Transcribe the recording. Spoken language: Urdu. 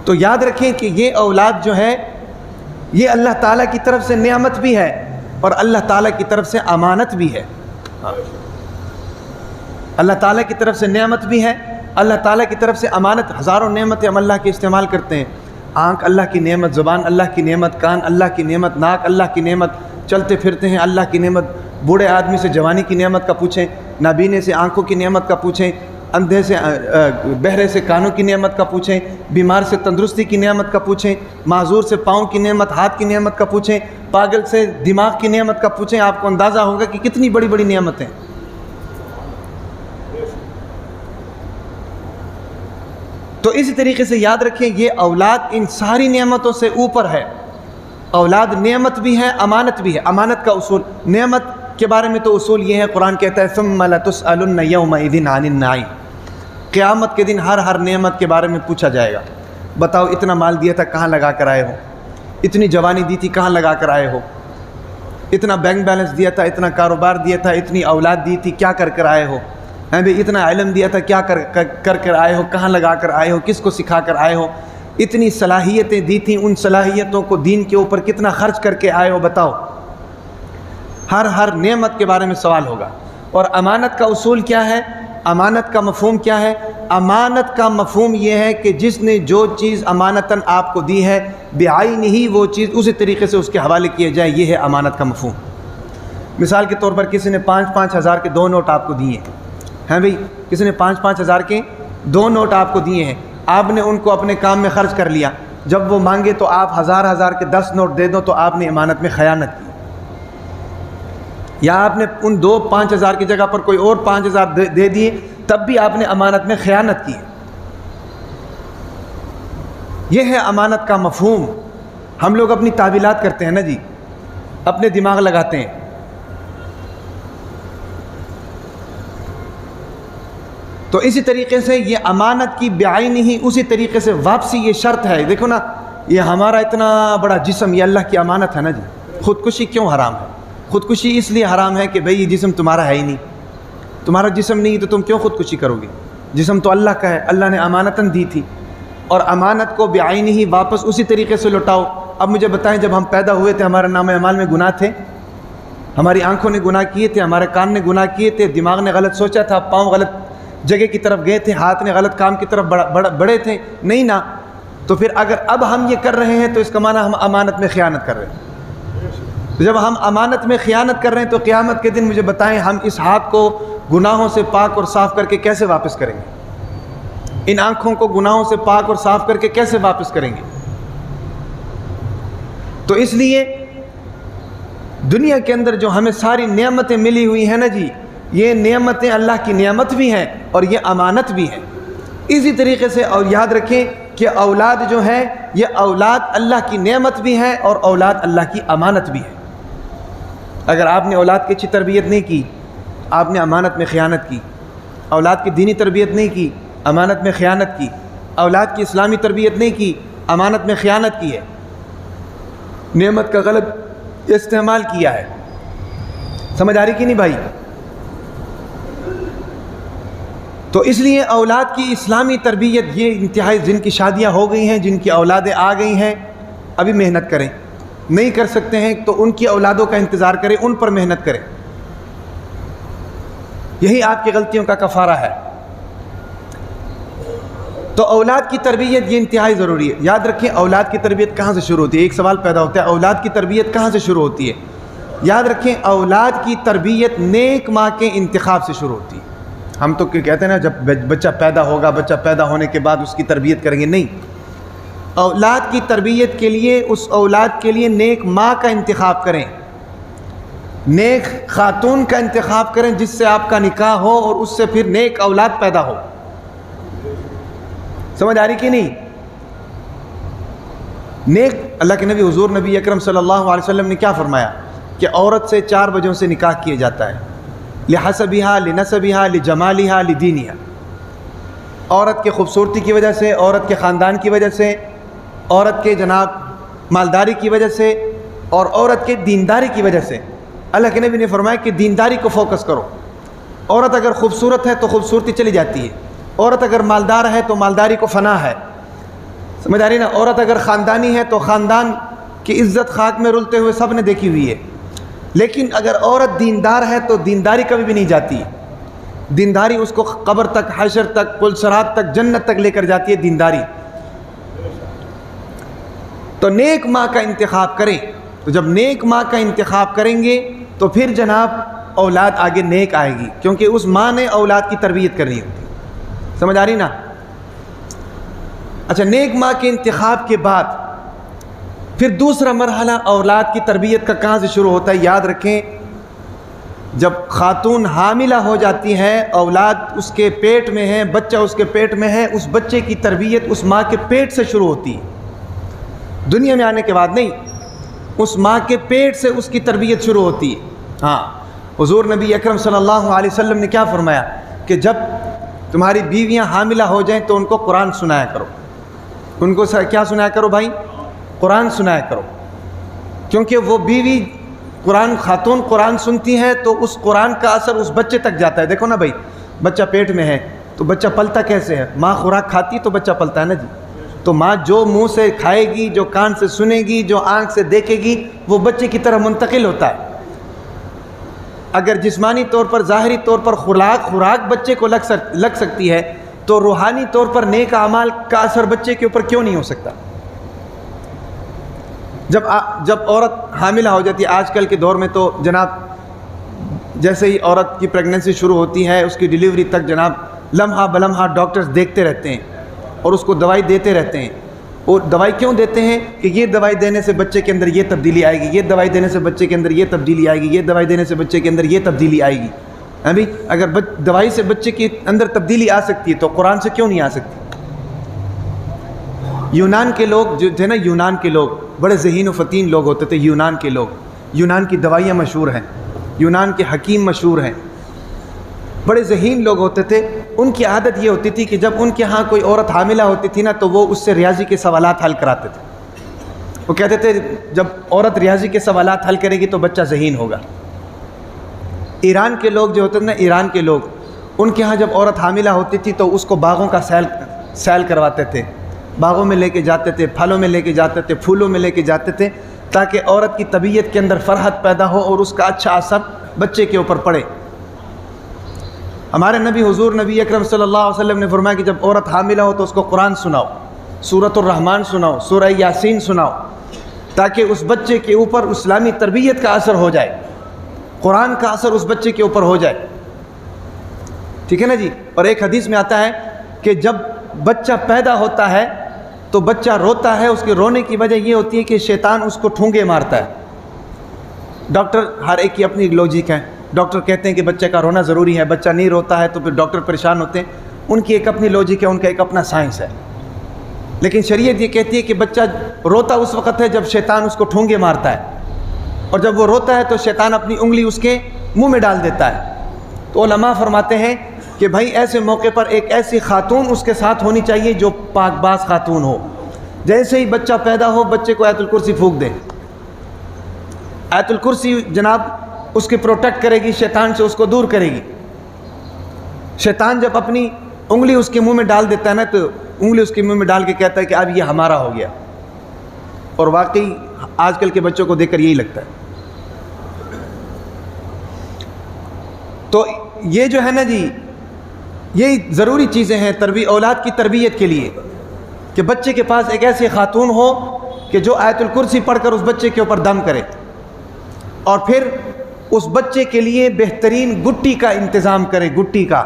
تو یاد رکھیں کہ یہ اولاد جو ہے یہ اللہ تعالیٰ کی طرف سے نعمت بھی ہے اور اللہ تعالیٰ کی طرف سے امانت بھی ہے. اللہ تعالیٰ کی طرف سے نعمت بھی ہے، اللہ تعالیٰ کی طرف سے امانت. ہزاروں نعمتیں ہم اللہ کی استعمال کرتے ہیں. آنکھ اللہ کی نعمت، زبان اللہ کی نعمت، کان اللہ کی نعمت، ناک اللہ کی نعمت، چلتے پھرتے ہیں اللہ کی نعمت. بوڑھے آدمی سے جوانی کی نعمت کا پوچھیں، نابینے سے آنکھوں کی نعمت کا پوچھیں، اندھے سے بہرے سے کانوں کی نعمت کا پوچھیں، بیمار سے تندرستی کی نعمت کا پوچھیں، معذور سے پاؤں کی نعمت، ہاتھ کی نعمت کا پوچھیں، پاگل سے دماغ کی نعمت کا پوچھیں. آپ کو اندازہ ہوگا کہ کتنی بڑی بڑی نعمتیں. تو اسی طریقے سے یاد رکھیں یہ اولاد ان ساری نعمتوں سے اوپر ہے. اولاد نعمت بھی ہے، امانت بھی ہے. امانت کا اصول، نعمت کے بارے میں تو اصول یہ ہے، قرآن کہتا ہے ثم لتسألن یومئذ عن النعیم. قیامت کے دن ہر نعمت کے بارے میں پوچھا جائے گا. بتاؤ اتنا مال دیا تھا کہاں لگا کر آئے ہو، اتنی جوانی دی تھی کہاں لگا کر آئے ہو، اتنا بینک بیلنس دیا تھا، اتنا کاروبار دیا تھا، اتنی اولاد دی تھی کیا کر آئے ہو، اتنا علم دیا تھا کیا کر آئے ہو، کہاں لگا کر آئے ہو، کس کو سکھا کر آئے ہو، اتنی صلاحیتیں دی تھیں، ان صلاحیتوں کو دین کے اوپر کتنا خرچ کر کے آئے ہو. بتاؤ ہر نعمت کے بارے میں سوال ہوگا. اور امانت کا اصول کیا ہے، امانت کا مفہوم کیا ہے؟ امانت کا مفہوم یہ ہے کہ جس نے جو چیز امانتاً آپ کو دی ہے بعین ہی وہ چیز اسی طریقے سے اس کے حوالے کیا جائے. یہ ہے امانت کا مفہوم. مثال کے طور پر کسی نے 5-5 ہزار کے 2 نوٹ آپ کو دیے ہیں بھئی، کسی نے 5-5 ہزار کے 2 نوٹ آپ کو دیے ہیں، آپ نے ان کو اپنے کام میں خرچ کر لیا. جب وہ مانگے تو آپ ہزار کے 10 نوٹ دے دو تو آپ نے امانت میں خیانت کی. یا آپ نے ان 5 ہزار کی جگہ پر کوئی اور 5 ہزار دے دیے تب بھی آپ نے امانت میں خیانت کی. یہ ہے امانت کا مفہوم. ہم لوگ اپنی تعویلات کرتے ہیں نا جی، اپنے دماغ لگاتے ہیں. تو اسی طریقے سے یہ امانت کی بعین ہی اسی طریقے سے واپسی یہ شرط ہے. دیکھو نا، یہ ہمارا اتنا بڑا جسم یہ اللہ کی امانت ہے نا جی. خودکشی کیوں حرام ہے؟ خودکشی اس لیے حرام ہے کہ بھئی یہ جسم تمہارا ہے ہی نہیں. تمہارا جسم نہیں تو تم کیوں خودکشی کرو گے؟ جسم تو اللہ کا ہے، اللہ نے امانتاً دی تھی، اور امانت کو بعین ہی واپس اسی طریقے سے لوٹاؤ. اب مجھے بتائیں، جب ہم پیدا ہوئے تھے ہمارے نام اعمال میں گناہ تھے؟ ہماری آنکھوں نے گناہ کیے تھے، ہمارے کان نے گناہ کیے تھے، دماغ نے غلط سوچا تھا، پاؤں غلط جگہ کی طرف گئے تھے، ہاتھ نے غلط کام کی طرف بڑھے تھے؟ نہیں نا. تو پھر اگر اب ہم یہ کر رہے ہیں تو اس کا معنی ہم امانت میں خیانت کر رہے ہیں. جب ہم امانت میں خیانت کر رہے ہیں تو قیامت کے دن مجھے بتائیں ہم اس ہاتھ کو گناہوں سے پاک اور صاف کر کے کیسے واپس کریں گے؟ ان آنکھوں کو گناہوں سے پاک اور صاف کر کے کیسے واپس کریں گے؟ تو اس لیے دنیا کے اندر جو ہمیں ساری نعمتیں ملی ہوئی ہیں نا جی، یہ نعمتیں اللہ کی نعمت بھی ہیں اور یہ امانت بھی ہیں. اسی طریقے سے اور یاد رکھیں کہ اولاد جو ہے یہ اولاد اللہ کی نعمت بھی ہے اور اولاد اللہ کی امانت بھی ہے. اگر آپ نے اولاد کی اچھی تربیت نہیں کی، آپ نے امانت میں خیانت کی. اولاد کی دینی تربیت نہیں کی، امانت میں خیانت کی. اولاد کی اسلامی تربیت نہیں کی، امانت میں خیانت کی ہے. نعمت کا غلط استعمال کیا ہے. سمجھ آ رہی کہ نہیں بھائی؟ تو اس لیے اولاد کی اسلامی تربیت، یہ انتہائی جن کی شادیاں ہو گئی ہیں، جن کی اولادیں آ گئی ہیں، ابھی محنت کریں. نہیں کر سکتے ہیں تو ان کی اولادوں کا انتظار کریں، ان پر محنت کریں. یہی آپ کی غلطیوں کا کفارہ ہے. تو اولاد کی تربیت یہ انتہائی ضروری ہے. یاد رکھیں اولاد کی تربیت کہاں سے شروع ہوتی ہے؟ ایک سوال پیدا ہوتا ہے، اولاد کی تربیت کہاں سے شروع ہوتی ہے؟ یاد رکھیں اولاد کی تربیت نیک ماں کے انتخاب سے شروع ہوتی ہے. ہم تو کہتے ہیں نا جب بچہ پیدا ہوگا، بچہ پیدا ہونے کے بعد اس کی تربیت کریں گے. نہیں، اولاد کی تربیت کے لیے اس اولاد کے لیے نیک ماں کا انتخاب کریں، نیک خاتون کا انتخاب کریں جس سے آپ کا نکاح ہو اور اس سے پھر نیک اولاد پیدا ہو. سمجھ آ رہی کہ نہیں؟ نیک اللہ کے نبی حضور نبی اکرم صلی اللہ علیہ وسلم نے کیا فرمایا کہ عورت سے 4 وجہوں سے نکاح کیا جاتا ہے: لحسبها، لنسبها، لجمالها، لدینها. عورت کے خوبصورتی کی وجہ سے، عورت کے خاندان کی وجہ سے، عورت کے جناب مالداری کی وجہ سے اور عورت کے دینداری کی وجہ سے. اللہ کے نبی نے فرمایا کہ دینداری کو فوکس کرو. عورت اگر خوبصورت ہے تو خوبصورتی چلی جاتی ہے، عورت اگر مالدار ہے تو مالداری کو فنا ہے. سمجھ آ رہی نا؟ عورت اگر خاندانی ہے تو خاندان کی عزت خاک میں رلتے ہوئے سب نے دیکھی ہوئی ہے، لیکن اگر عورت دیندار ہے تو دینداری کبھی بھی نہیں جاتی۔ دینداری اس کو قبر تک، حشر تک، پل صراط تک، جنت تک لے کر جاتی ہے دینداری۔ تو نیک ماں کا انتخاب کریں، تو جب نیک ماں کا انتخاب کریں گے تو پھر جناب اولاد آگے نیک آئے گی، کیونکہ اس ماں نے اولاد کی تربیت کرنی ہوتی ہے۔ سمجھ آ رہی نا؟ اچھا، نیک ماں کے انتخاب کے بعد پھر دوسرا مرحلہ اولاد کی تربیت کا کہاں سے شروع ہوتا ہے؟ یاد رکھیں، جب خاتون حاملہ ہو جاتی ہے، اولاد اس کے پیٹ میں ہے، بچہ اس کے پیٹ میں ہے، اس بچے کی تربیت اس ماں کے پیٹ سے شروع ہوتی ہے، دنیا میں آنے کے بعد نہیں، اس ماں کے پیٹ سے اس کی تربیت شروع ہوتی ہے۔ ہاں، حضور نبی اکرم صلی اللہ علیہ وسلم نے کیا فرمایا کہ جب تمہاری بیویاں حاملہ ہو جائیں تو ان کو قرآن سنایا کرو۔ ان کو کیا سنایا کرو بھائی؟ قرآن سنایا کرو، کیونکہ وہ بیوی خاتون قرآن سنتی ہے تو اس قرآن کا اثر اس بچے تک جاتا ہے۔ دیکھو نا بھائی، بچہ پیٹ میں ہے تو بچہ پلتا کیسے ہے؟ ماں خوراک کھاتی تو بچہ پلتا ہے نا جی۔ تو ماں جو منہ سے کھائے گی، جو کان سے سنے گی، جو آنکھ سے دیکھے گی، وہ بچے کی طرح منتقل ہوتا ہے۔ اگر جسمانی طور پر، ظاہری طور پر خوراک بچے کو لگ سکتی ہے تو روحانی طور پر نیک اعمال کا اثر بچے کے اوپر کیوں نہیں ہو سکتا؟ جب عورت حاملہ ہو جاتی ہے، آج کل کے دور میں تو جناب جیسے ہی عورت کی پریگننسی شروع ہوتی ہے، اس کی ڈیلیوری تک جناب لمحہ بلمحہ ڈاکٹرز دیکھتے رہتے ہیں اور اس کو دوائی دیتے رہتے ہیں۔ اور دوائی کیوں دیتے ہیں؟ کہ یہ دوائی دینے سے بچے کے اندر یہ تبدیلی آئے گی، یہ دوائی دینے سے بچے کے اندر یہ تبدیلی آئے گی، یہ دوائی دینے سے بچے کے اندر یہ تبدیلی آئے گی۔ ابھی اگر دوائی سے بچے کے اندر تبدیلی آ سکتی ہے تو قرآن سے کیوں نہیں آ سکتی؟ یونان کے لوگ جو تھے نا، یونان کے لوگ بڑے ذہین و فطین لوگ ہوتے تھے۔ یونان کے لوگ، یونان کی دوائیاں مشہور ہیں، یونان کے حکیم مشہور ہیں، بڑے ذہین لوگ ہوتے تھے۔ ان کی عادت یہ ہوتی تھی کہ جب ان کے ہاں کوئی عورت حاملہ ہوتی تھی نا تو وہ اس سے ریاضی کے سوالات حل کراتے تھے۔ وہ کہتے تھے جب عورت ریاضی کے سوالات حل کرے گی تو بچہ ذہین ہوگا۔ ایران کے لوگ جو ہوتے تھے نا، ایران کے لوگ، ان کے ہاں جب عورت حاملہ ہوتی تھی تو اس کو باغوں کا سیل کرواتے تھے، باغوں میں لے کے جاتے تھے، پھلوں میں لے کے جاتے تھے، پھولوں میں لے کے جاتے تھے، تاکہ عورت کی طبیعت کے اندر فرحت پیدا ہو اور اس کا اچھا اثر بچے کے اوپر پڑے۔ ہمارے نبی حضور نبی اکرم صلی اللہ علیہ وسلم نے فرمایا کہ جب عورت حاملہ ہو تو اس کو قرآن سناؤ، سورۃ الرحمن سناؤ، سورہ یاسین سناؤ، تاکہ اس بچے کے اوپر اسلامی تربیت کا اثر ہو جائے، قرآن کا اثر اس بچے کے اوپر ہو جائے۔ ٹھیک ہے نا جی؟ اور ایک حدیث میں آتا ہے کہ جب بچہ پیدا ہوتا ہے تو بچہ روتا ہے، اس کے رونے کی وجہ یہ ہوتی ہے کہ شیطان اس کو ٹھونگے مارتا ہے۔ ڈاکٹر، ہر ایک کی اپنی لوجک ہے، ڈاکٹر کہتے ہیں کہ بچے کا رونا ضروری ہے، بچہ نہیں روتا ہے تو پھر ڈاکٹر پریشان ہوتے ہیں، ان کی ایک اپنی لوجک ہے، ان کا ایک اپنا سائنس ہے۔ لیکن شریعت یہ کہتی ہے کہ بچہ روتا اس وقت ہے جب شیطان اس کو ٹھونگے مارتا ہے، اور جب وہ روتا ہے تو شیطان اپنی انگلی اس کے منہ میں ڈال دیتا ہے۔ تو علماء فرماتے ہیں کہ بھائی ایسے موقع پر ایک ایسی خاتون اس کے ساتھ ہونی چاہیے جو پاک باز خاتون ہو۔ جیسے ہی بچہ پیدا ہو بچے کو آیت الکرسی پھونک دے۔ آیت الکرسی جناب اس کی پروٹیکٹ کرے گی، شیطان سے اس کو دور کرے گی۔ شیطان جب اپنی انگلی اس کے منہ میں ڈال دیتا ہے نا تو انگلی اس کے منہ میں ڈال کے کہتا ہے کہ اب یہ ہمارا ہو گیا، اور واقعی آج کل کے بچوں کو دیکھ کر یہی لگتا ہے۔ تو یہ جو ہے نا جی، یہی ضروری چیزیں ہیں اولاد کی تربیت کے لیے، کہ بچے کے پاس ایک ایسی خاتون ہو کہ جو آیت الکرسی پڑھ کر اس بچے کے اوپر دم کرے، اور پھر اس بچے کے لیے بہترین گٹی کا انتظام کرے، گٹی کا